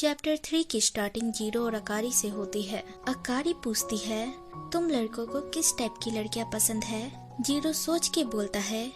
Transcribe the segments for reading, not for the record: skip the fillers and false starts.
Chapter 3 की starting zero और अकारी से होती है। अकारी पूछती है, तुम लड़कों को किस टाइप की लड़कियां पसंद है? जीरो सोच के बोलता है,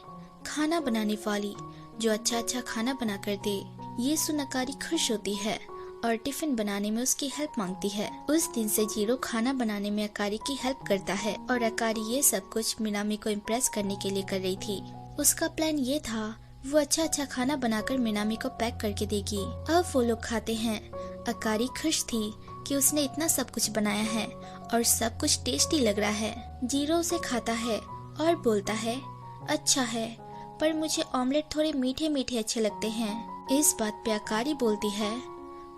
खाना बनाने वाली जो अच्छा अच्छा खाना बना कर दे। ये सुन अकारी खुश होती है और टिफिन बनाने में उसकी हेल्प मांगती है। उस दिन से जीरो खाना बनाने में अकारी की हेल्प करता है और अकारी ये सब कुछ मिनामी को इम्प्रेस करने के लिए कर रही थी। उसका प्लान ये था, वो अच्छा अच्छा खाना बनाकर मिनामी को पैक करके देगी। अब वो लोग खाते हैं। अकारी खुश थी कि उसने इतना सब कुछ बनाया है और सब कुछ टेस्टी लग रहा है। जीरो उसे खाता है और बोलता है, अच्छा है, पर मुझे ऑमलेट थोड़े मीठे मीठे अच्छे लगते हैं। इस बात पे अकारी बोलती है,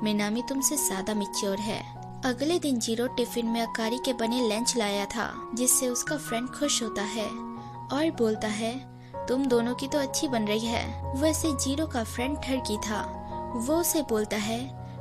मिनामी तुमसे ज्यादा मैच्योर है। अगले दिन जीरो टिफिन में अकारी के बने लंच लाया था, जिससे उसका फ्रेंड खुश होता है और बोलता है, तुम दोनों की तो अच्छी बन रही है। वैसे जीरो का फ्रेंड ठरकी था। वो उसे बोलता है,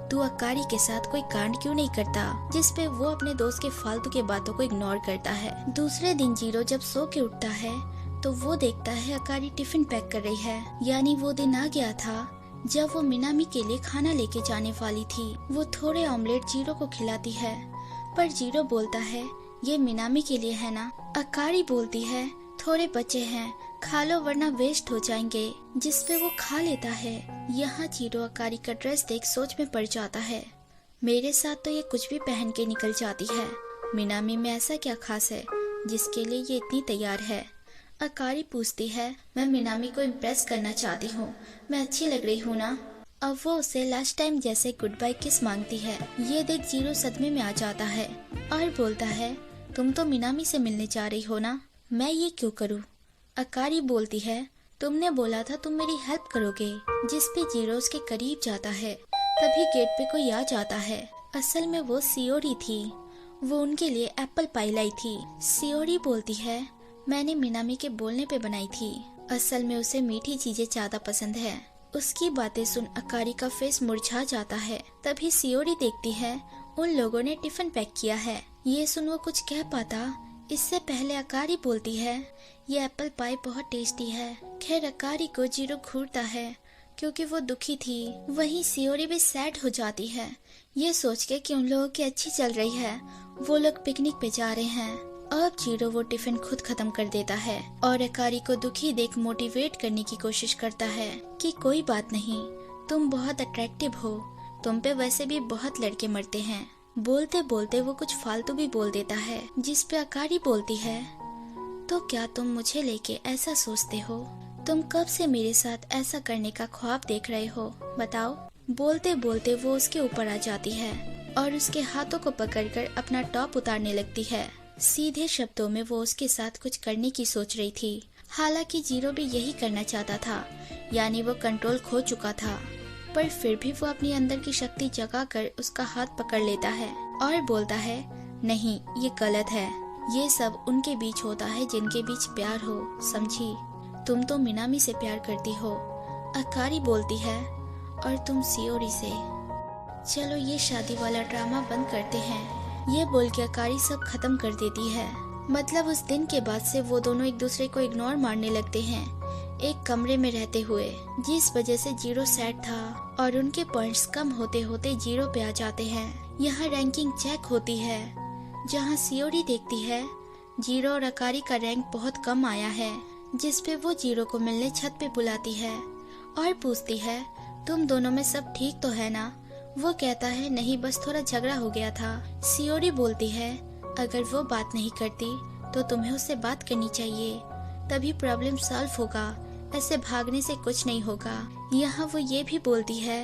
तू अकारी के साथ कोई कांड क्यों नहीं करता? जिसपे वो अपने दोस्त के फालतू के बातों को इग्नोर करता है। दूसरे दिन जीरो जब सो के उठता है तो वो देखता है अकारी टिफिन पैक कर रही है। यानी वो दिन आ गया था जब वो मिनामी के लिए खाना लेके जाने वाली थी। वो थोड़े ऑमलेट जीरो को खिलाती है, पर जीरो बोलता है, ये मिनामी के लिए है ना? अकारी बोलती है, थोड़े बचे हैं, खा लो वरना वेस्ट हो जाएंगे, जिसपे वो खा लेता है। यहाँ जीरो अकारी का ड्रेस देख सोच में पड़ जाता है, मेरे साथ तो ये कुछ भी पहन के निकल जाती है। मिनामी में ऐसा क्या खास है जिसके लिए ये इतनी तैयार है? अकारी पूछती है, मैं मिनामी को इम्प्रेस करना चाहती हूँ, मैं अच्छी लग रही हूँ ना? अब वो उसे लास्ट टाइम जैसे गुड बाय किस मांगती है। ये देख जीरो सदमे में आ जाता है और बोलता है, तुम तो मिनामी से मिलने जा रही हो ना? मैं ये क्यों करूँ? अकारी बोलती है, तुमने बोला था तुम मेरी हेल्प करोगे। जिसपे जीरो उसके करीब जाता है। तभी गेट पे कोई आ जाता है। असल में वो सियोरी थी। वो उनके लिए एप्पल पाई लाई थी। सियोरी बोलती है, मैंने मिनामी के बोलने पे बनाई थी। असल में उसे मीठी चीजें ज्यादा पसंद है। उसकी बातें सुन अकारी का फेस मुरझा जाता है। तभी सियोरी देखती है उन लोगों ने टिफिन पैक किया है। ये सुन वो कुछ कह पाता इससे पहले अकारी बोलती है, ये एप्पल पाई बहुत टेस्टी है। खैर अकारी को जीरो घूरता है क्योंकि वो दुखी थी। वहीं सियोरी भी सैड हो जाती है ये सोच के कि उन लोगों की अच्छी चल रही है, वो लोग पिकनिक पे जा रहे हैं। अब जीरो वो टिफिन खुद खत्म कर देता है और अकारी को दुखी देख मोटिवेट करने की कोशिश करता है कि कोई बात नहीं, तुम बहुत अट्रैक्टिव हो, तुम पे वैसे भी बहुत लड़के मरते हैं। बोलते बोलते वो कुछ फालतू भी बोल देता है, जिस पे अकारी बोलती है, तो क्या तुम मुझे लेके ऐसा सोचते हो? तुम कब से मेरे साथ ऐसा करने का ख्वाब देख रहे हो, बताओ? बोलते बोलते वो उसके ऊपर आ जाती है और उसके हाथों को पकड़कर अपना टॉप उतारने लगती है। सीधे शब्दों में वो उसके साथ कुछ करने की सोच रही थी। हालांकि जीरो भी यही करना चाहता था, यानी वो कंट्रोल खो चुका था, पर फिर भी वो अपनी अंदर की शक्ति जगाकर उसका हाथ पकड़ लेता है और बोलता है, नहीं ये गलत है, ये सब उनके बीच होता है जिनके बीच प्यार हो, समझी? तुम तो मिनामी से प्यार करती हो। अकारी बोलती है, और तुम सियोरी से। चलो ये शादी वाला ड्रामा बंद करते हैं। ये बोल के अकारी सब खत्म कर देती है। मतलब उस दिन के बाद से वो दोनों एक दूसरे को इग्नोर मारने लगते हैं, एक कमरे में रहते हुए, जिस वजह से जीरो सैड था और उनके पॉइंट्स कम होते होते जीरो पे आ जाते हैं। यहाँ रैंकिंग चेक होती है, जहाँ सियोरी देखती है जीरो और अकारी का रैंक बहुत कम आया है, जिसपे वो जीरो को मिलने छत पे बुलाती है और पूछती है, तुम दोनों में सब ठीक तो है ना? वो कहता है, नहीं बस थोड़ा झगड़ा हो गया था। सियोरी बोलती है, अगर वो बात नहीं करती तो तुम्हें उससे बात करनी चाहिए, तभी प्रॉब्लम सॉल्व होगा, ऐसे भागने से कुछ नहीं होगा। यहाँ वो ये भी बोलती है,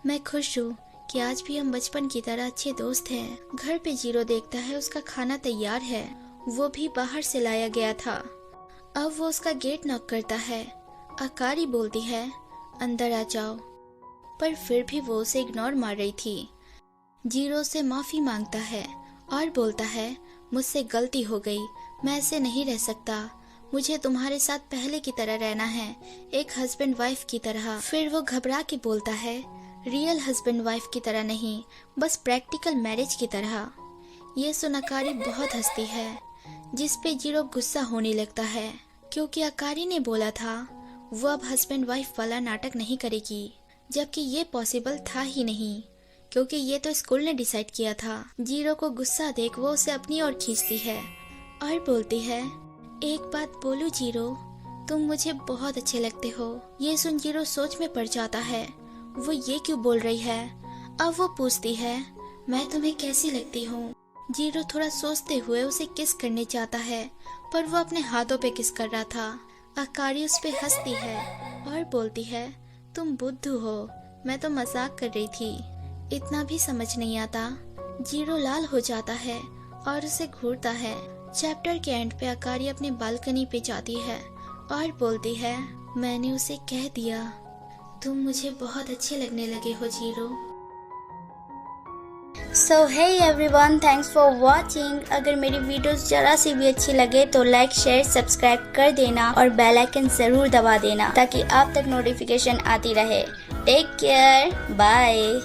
मैं खुश हूँ कि आज भी हम बचपन की तरह अच्छे दोस्त हैं। घर पे जीरो देखता है उसका खाना तैयार है, वो भी बाहर से लाया गया था। अब वो उसका गेट नॉक करता है। अकारी बोलती है, अंदर आ जाओ, पर फिर भी वो उसे इग्नोर मार रही थी। जीरो से माफी मांगता है और बोलता है, मुझसे गलती हो गई, मैं ऐसे नहीं रह सकता, मुझे तुम्हारे साथ पहले की तरह रहना है, एक हस्बैंड वाइफ की तरह। फिर वो घबरा के बोलता है, रियल हस्बैंड वाइफ की तरह नहीं, बस प्रैक्टिकल मैरिज की तरह। ये सुन अकारी बहुत हंसती है, जिस पे जीरो गुस्सा होने लगता है, क्योंकि अकारी ने बोला था वो अब हस्बैंड वाइफ वाला नाटक नहीं करेगी, जबकि ये पॉसिबल था ही नहीं। क्योंकि ये तो स्कूल ने डिसाइड किया था। जीरो को गुस्सा देख वो उसे अपनी ओर खींचती है और बोलती है, एक बात बोलूं जीरो, तुम मुझे बहुत अच्छे लगते हो। ये सुन जीरो सोच में पड़ जाता है, वो ये क्यों बोल रही है। अब वो पूछती है, मैं तुम्हें कैसी लगती हूँ। जीरो थोड़ा सोचते हुए उसे किस करने चाहता है, पर वो अपने हाथों पे किस कर रहा था। अकारी उस पे हंसती है और बोलती है, तुम बुद्धू हो, मैं तो मजाक कर रही थी। इतना भी समझ नहीं आता। जीरो लाल हो जाता है और उसे घूरता है। चैप्टर के एंड पे अकारी अपने बालकनी पे जाती है और बोलती है, मैंने उसे कह दिया, तुम मुझे बहुत अच्छे लगने लगे हो zero. So hey everyone, thanks for watching. अगर मेरी वीडियोस जरा सी भी अच्छी लगे तो लाइक शेयर सब्सक्राइब कर देना और बेल आइकन जरूर दबा देना ताकि आप तक नोटिफिकेशन आती रहे। Take care, bye.